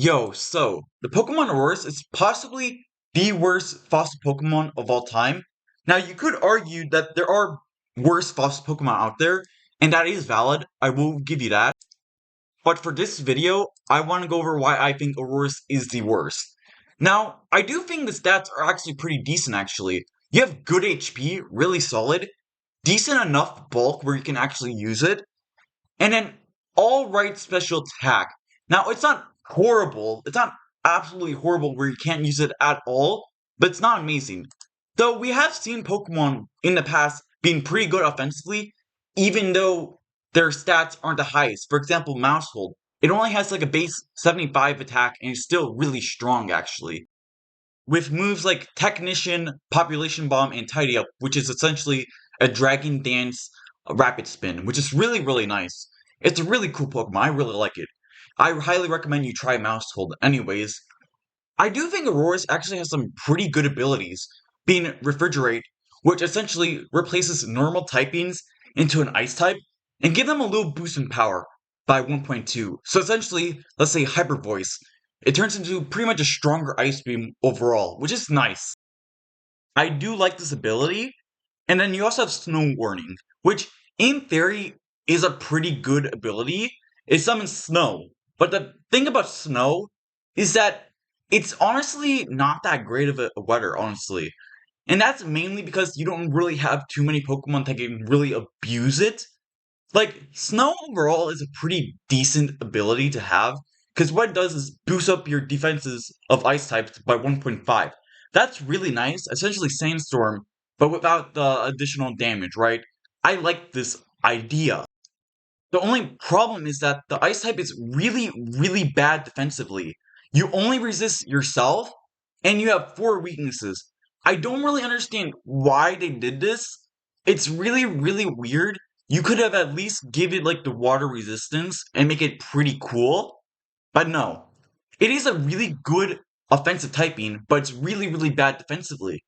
So the Pokemon Aurorus is possibly the worst fossil Pokemon of all time. Now, you could argue that there are worse fossil Pokemon out there, and that is valid. I will give you that. But for this video, I want to go over why I think Aurorus is the worst. Now, I do think the stats are actually pretty decent, actually. You have good HP, really solid, decent enough bulk where you can actually use it, and then alright special attack. Now, it's not horrible. It's not absolutely horrible where you can't use it at all, but it's not amazing. Though we have seen Pokemon in the past being pretty good offensively, even though their stats aren't the highest. For example, Mousehold. It only has like a base 75 attack and it's still really strong actually. With moves like Technician, Population Bomb, and Tidy Up, which is essentially a Dragon Dance Rapid Spin, which is really nice. It's a really cool Pokemon, I really like it. I highly recommend you try Mousehold. Anyways, I do think Aurorus actually has some pretty good abilities, being Refrigerate, which essentially replaces normal typings into an Ice type, and give them a little boost in power by 1.2. So essentially, let's say Hyper Voice, it turns into pretty much a stronger Ice Beam overall, which is nice. I do like this ability, and then you also have Snow Warning, which in theory is a pretty good ability. It summons snow, but the thing about snow is that it's honestly not that great of a weather, honestly. And that's mainly because you don't really have too many Pokemon that can really abuse it. Like, Snow overall is a pretty decent ability to have, because what it does is boost up your defenses of Ice types by 1.5. That's really nice, essentially Sandstorm, but without the additional damage, right? I like this idea. The only problem is that the Ice type is really bad defensively. You only resist yourself, and you have 4 weaknesses. I don't really understand why they did this. It's really weird. You could have at least given like the water resistance and make it pretty cool. But no. It is a really good offensive typing, but it's really bad defensively.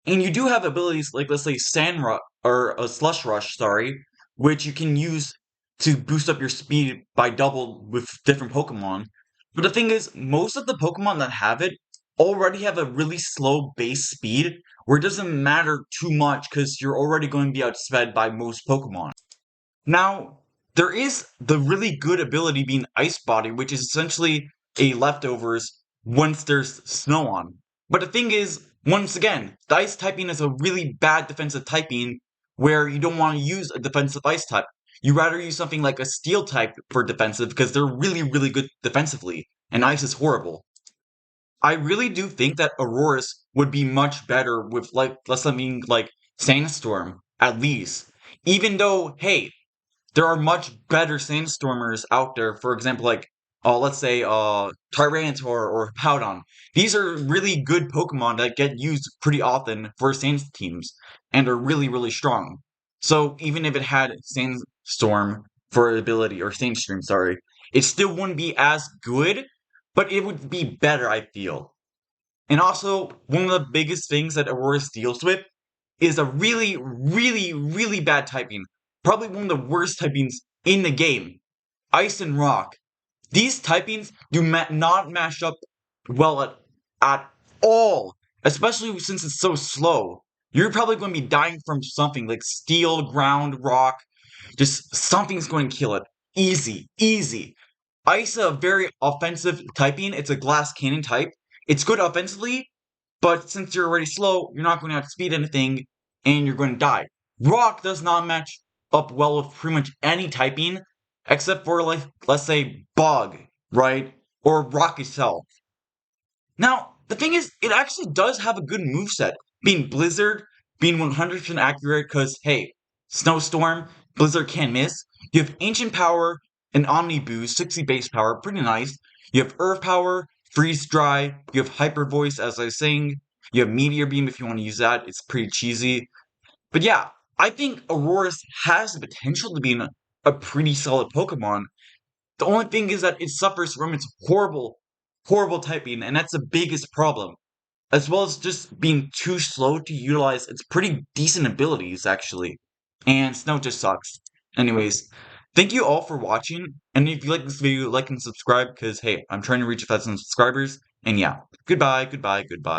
And you do have abilities like, let's say, Sand Rush, or Slush Rush, sorry, which you can use to boost up your speed by double with different Pokemon. But the thing is, most of the Pokemon that have it already have a really slow base speed, where it doesn't matter too much because you're already going to be outsped by most Pokemon. Now, there is the really good ability being Ice Body, which is essentially a leftovers once there's snow on. But the thing is, once again, the Ice typing is a really bad defensive typing where you don't want to use a defensive Ice type. You rather use something like a Steel type for defensive because they're really good defensively, and Ice is horrible. I really do think that Aurorus would be much better with like, let's something like Sandstorm, at least. Even though, hey, there are much better Sandstormers out there. For example, like, let's say, Tyranitar or Powdon. These are really good Pokemon that get used pretty often for Sands teams, and are really strong. So even if it had Sandstorm for ability, or Sandstream, sorry, it still wouldn't be as good, but it would be better, I feel. And also, one of the biggest things that Aurorus deals with is a really bad typing. Probably one of the worst typings in the game. Ice and Rock. These typings do not match up well at all. Especially since it's so slow. You're probably going to be dying from something like Steel, Ground, Rock. Just something's going to kill it. Easy. Ice is a very offensive typing. It's a Glass Cannon type. It's good offensively, but since you're already slow, you're not going to outspeed anything, and you're going to die. Rock does not match up well with pretty much any typing, except for, like, let's say, Bug, right? Or Rock itself. Now, the thing is, it actually does have a good moveset. Being Blizzard, being 100% accurate, because, hey, Snowstorm, Blizzard can't miss. You have Ancient Power, and Omni Boost, 60 base power, pretty nice. You have Earth Power, Freeze Dry, you have Hyper Voice, as I was saying. You have Meteor Beam if you want to use that, it's pretty cheesy. But yeah, I think Aurorus has the potential to be a pretty solid Pokemon. The only thing is that it suffers from its horrible typing, and that's the biggest problem. As well as just being too slow to utilize its pretty decent abilities, actually. And Snow just sucks. Anyways, thank you all for watching, and And if you like this video, like and subscribe, because hey, I'm trying to reach 1,000 subscribers. And yeah, goodbye, goodbye, goodbye.